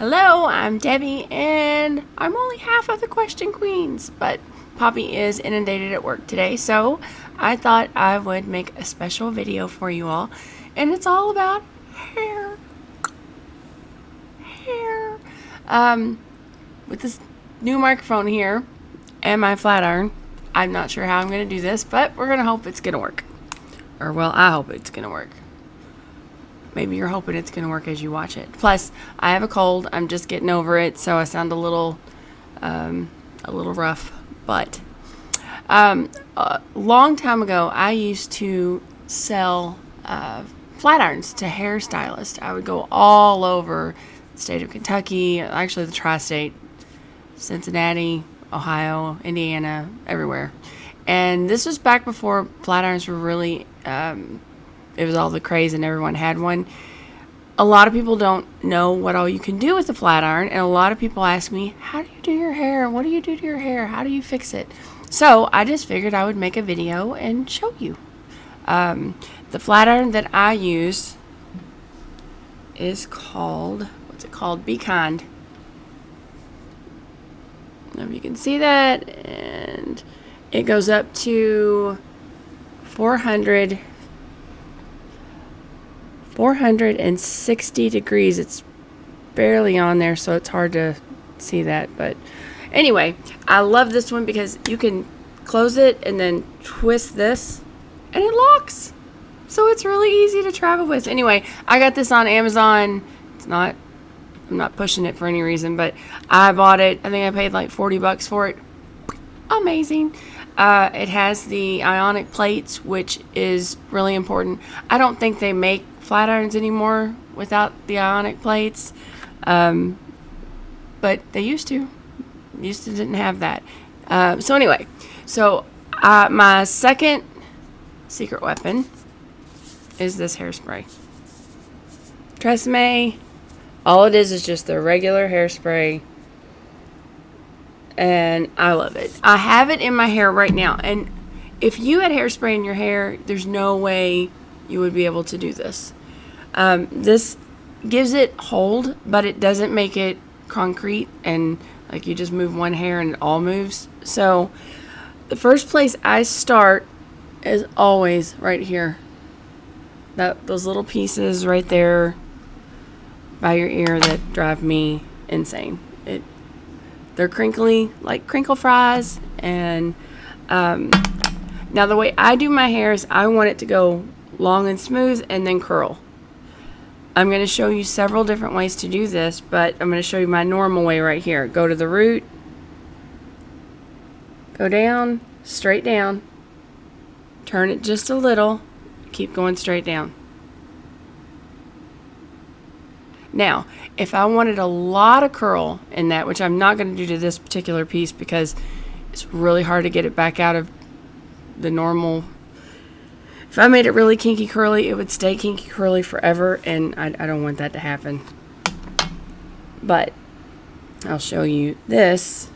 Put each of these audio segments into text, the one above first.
Hello, I'm Debbie, and I'm only half of the question queens, but Poppy is inundated at work today, so I thought I would make a special video for you all, and it's all about hair. With this new microphone here and my flat iron, I'm not sure how I'm going to do this, but we're going to hope it's going to work. Or, well, I hope it's going to work. Maybe you're hoping it's going to work as you watch it. Plus, I have a cold. I'm just getting over it, so I sound a little rough. But a long time ago, I used to sell flat irons to hairstylists. I would go all over the state of Kentucky, actually the tri-state, Cincinnati, Ohio, Indiana, everywhere. And this was back before flat irons were really... it was all the craze and everyone had one. A lot of people don't know what all you can do with a flat iron, and a lot of people ask me, how do you do your hair? What do you do to your hair? How do you fix it? So I just figured I would make a video and show you. The flat iron that I use is called, what's it called? Be Kind. I don't know if you can see that, and it goes up to 460 degrees. It's barely on there, so it's hard to see that. But anyway, I love this one because you can close it and then twist this and it locks. So it's really easy to travel with. Anyway, I got this on Amazon. I'm not pushing it for any reason, but I bought it. I think I paid like $40 for it. Amazing. It has the ionic plates, which is really important. I don't think they make flat irons anymore without the ionic plates, but they used to. Didn't have that. So anyway, my second secret weapon is this hairspray. Tresemme. All it is just the regular hairspray. And I love it. I have it in my hair right now. And if you had hairspray in your hair, there's no way you would be able to do this. This gives it hold, but it doesn't make it concrete and like you just move one hair and it all moves. So the first place I start is always right here. Those little pieces right there by your ear that drive me insane. They're crinkly, like crinkle fries. And now the way I do my hair is I want it to go long and smooth and then curl. I'm going to show you several different ways to do this, but I'm going to show you my normal way right here. Go to the root, go down, straight down, turn it just a little, keep going straight down. Now, if I wanted a lot of curl in that, which I'm not going to do to this particular piece because it's really hard to get it back out of the normal. If I made it really kinky curly, it would stay kinky curly forever, and I don't want that to happen. But I'll show you this.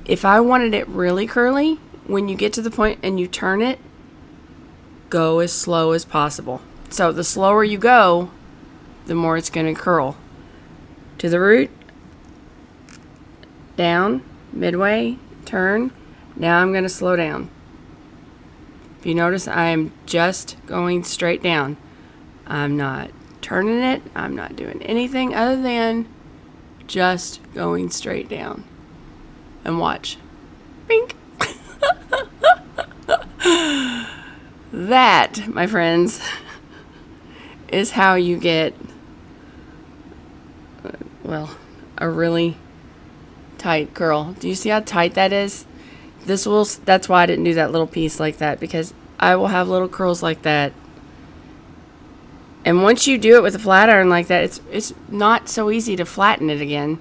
If I wanted it really curly, when you get to the point and you turn it, go as slow as possible. So the slower you go, the more it's going to curl. To the root, down, midway, turn. Now I'm going to slow down. If you notice, I am just going straight down. I'm not turning it. I'm not doing anything other than just going straight down. And watch. Bink. That, my friends, is how you get, a really tight curl. Do you see how tight that is? That's why I didn't do that little piece like that, because I will have little curls like that. And once you do it with a flat iron like that, it's not so easy to flatten it again.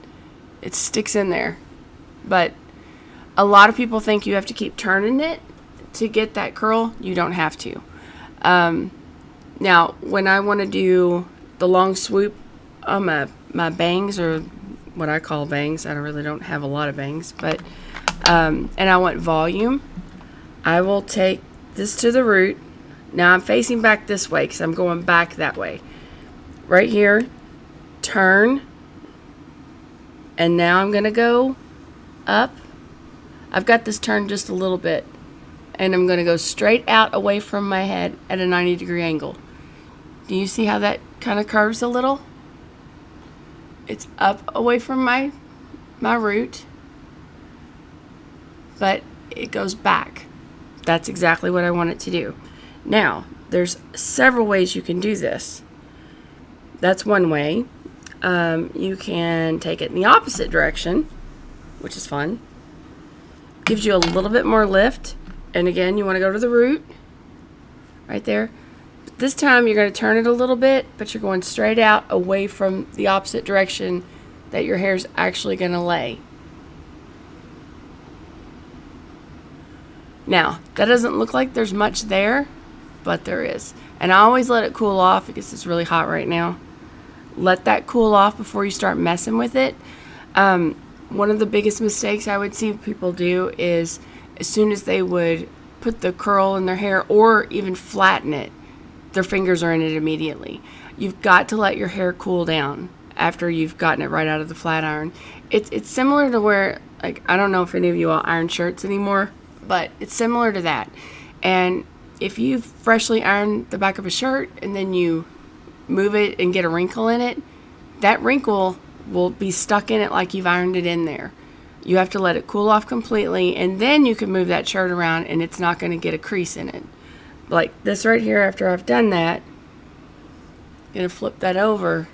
It sticks in there. But a lot of people think you have to keep turning it to get that curl. You don't have to. Now, when I want to do the long swoop on my bangs, or what I call bangs, I really don't have a lot of bangs, but and I want volume, I will take this to the root. Now I'm facing back this way because I'm going back that way. right here, turn, and now I'm going to go up. I've got this turned just a little bit, and I'm going to go straight out away from my head at a 90-degree angle. Do you see how that kind of curves a little? It's up away from my root, but it goes back. That's exactly what I want it to do. Now, there's several ways you can do this. That's one way. You can take it in the opposite direction, which is fun. Gives you a little bit more lift. And again, you want to go to the root right there. But this time you're going to turn it a little bit, but you're going straight out away from the opposite direction that your hair's actually going to lay. Now, that doesn't look like there's much there, but there is. And I always let it cool off because it's really hot right now. Let that cool off before you start messing with it. One of the biggest mistakes I would see people do is as soon as they would put the curl in their hair or even flatten it, their fingers are in it immediately. You've got to let your hair cool down after you've gotten it right out of the flat iron. It's similar to where, like, I don't know if any of you all iron shirts anymore, but it's similar to that. And if you freshly iron the back of a shirt and then you move it and get a wrinkle in it, that wrinkle will be stuck in it like you've ironed it in there. You have to let it cool off completely, and then you can move that shirt around and it's not going to get a crease in it. Like this right here, after I've done that, I'm going to flip that over.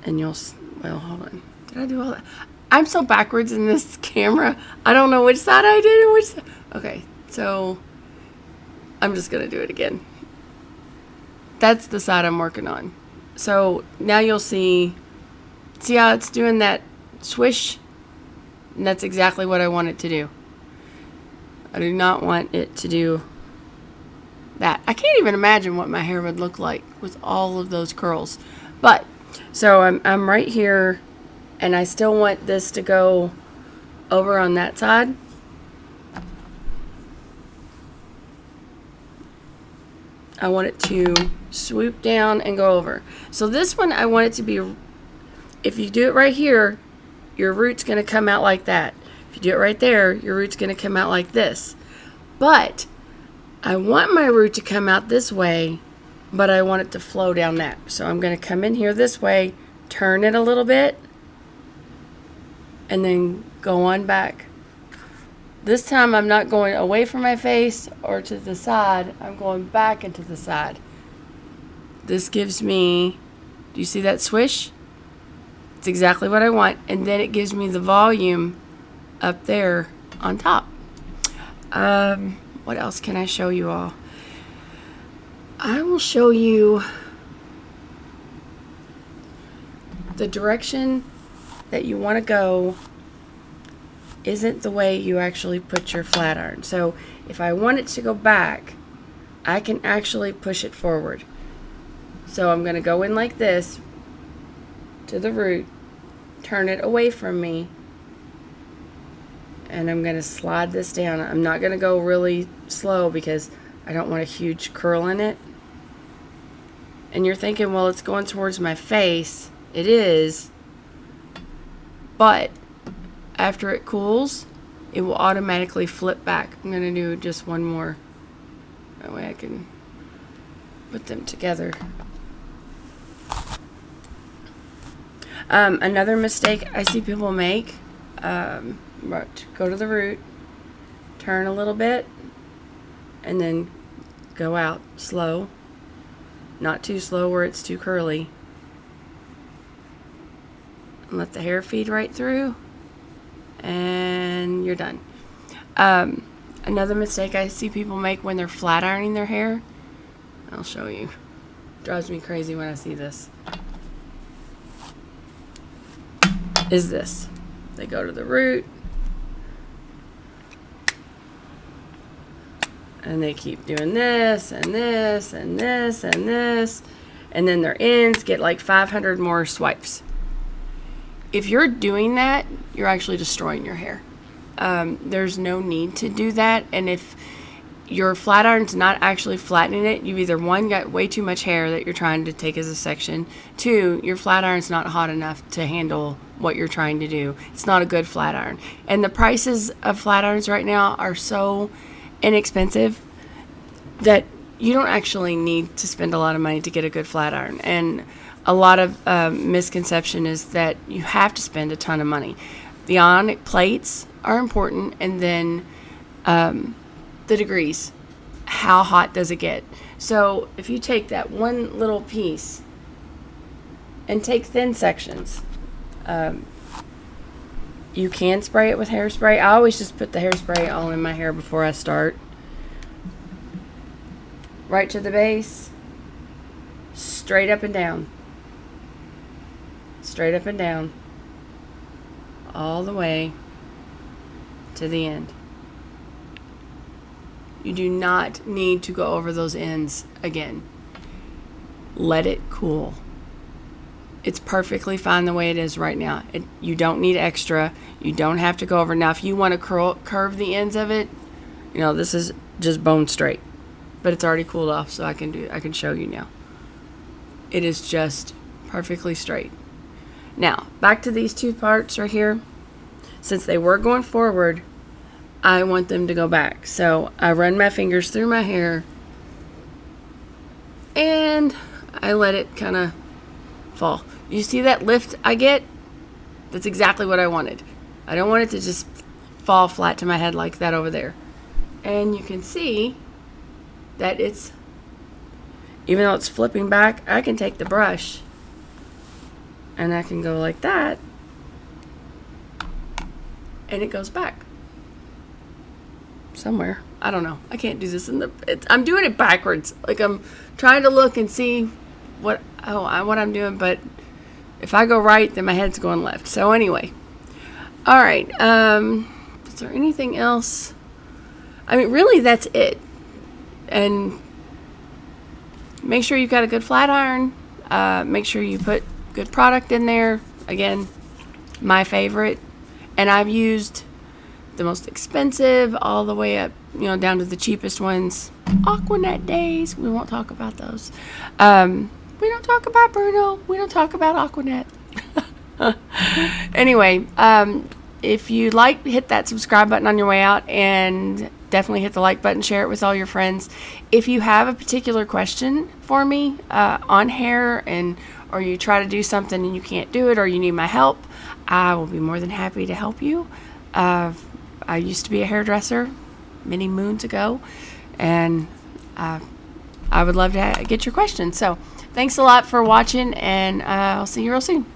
And you'll, well, hold on. Did I do all that? I'm so backwards in this camera. I don't know which side I did and which side. Okay, so I'm just going to do it again. That's the side I'm working on. So now you'll see how it's doing that swish? And that's exactly what I want it to do. I do not want it to do that. I can't even imagine what my hair would look like with all of those curls. But, so I'm right here, and I still want this to go over on that side. I want it to swoop down and go over. So this one, I want it to be, if you do it right here, your root's going to come out like that. If you do it right there, your root's going to come out like this. But I want my root to come out this way, but I want it to flow down that. So I'm going to come in here this way, turn it a little bit, and then go on back. This time I'm not going away from my face or to the side. I'm going back into the side. This gives me, do you see that swish? It's exactly what I want. And then it gives me the volume up there on top. What else can I show you all? I will show you the direction that you want to go isn't the way you actually put your flat iron. So if I want it to go back, I can actually push it forward. So I'm going to go in like this to the root, turn it away from me, and I'm going to slide this down. I'm not going to go really slow because I don't want a huge curl in it. And you're thinking, well, it's going towards my face. It is, but after it cools, it will automatically flip back. I'm going to do just one more. That way I can put them together. Another mistake I see people make, go to the root, turn a little bit, and then go out slow. Not too slow where it's too curly. And let the hair feed right through. And you're done. Another mistake I see people make when they're flat ironing their hair, I'll show you. Drives me crazy when I see this. Is this. They go to the root, and they keep doing this and this and this and this, and then their ends get like 500 more swipes. If you're doing that, you're actually destroying your hair. There's no need to do that. And if your flat iron's not actually flattening it. You've either, one, got way too much hair that you're trying to take as a section. Two, your flat iron's not hot enough to handle what you're trying to do. It's not a good flat iron. And the prices of flat irons right now are so inexpensive that you don't actually need to spend a lot of money to get a good flat iron. And a lot of misconception is that you have to spend a ton of money. The ionic plates are important, and then the degrees. How hot does it get? So if you take that one little piece and take thin sections, you can spray it with hairspray. I always just put the hairspray all in my hair before I start. Right to the base, straight up and down, straight up and down, all the way to the end. You do not need to go over those ends again. Let it cool. It's perfectly fine the way it is right now. You don't need extra. You don't have to go over. Now, if you want to curve the ends of it, this is just bone straight. But it's already cooled off, so I can show you now. It is just perfectly straight. Now, back to these two parts right here. Since they were going forward, I want them to go back. So I run my fingers through my hair and I let it kind of fall. You see that lift I get? That's exactly what I wanted. I don't want it to just fall flat to my head like that over there. And you can see that even though it's flipping back, I can take the brush and I can go like that and it goes back. Somewhere. I don't know. I can't do this I'm doing it backwards. Like I'm trying to look and see what I'm doing, but if I go right, then my head's going left. So anyway. All right. Is there anything else? I mean, really, that's it. And make sure you've got a good flat iron. Make sure you put good product in there. Again, my favorite. And I've used the most expensive all the way up, down to the cheapest ones. Aquanet days. We won't talk about those. We don't talk about Bruno. We don't talk about Aquanet. Anyway, if you like, hit that subscribe button on your way out, and definitely hit the like button. Share it with all your friends. If you have a particular question for me on hair, or you try to do something and you can't do it, or you need my help, I will be more than happy to help you. I used to be a hairdresser many moons ago, and I would love to get your questions. So thanks a lot for watching, and I'll see you real soon.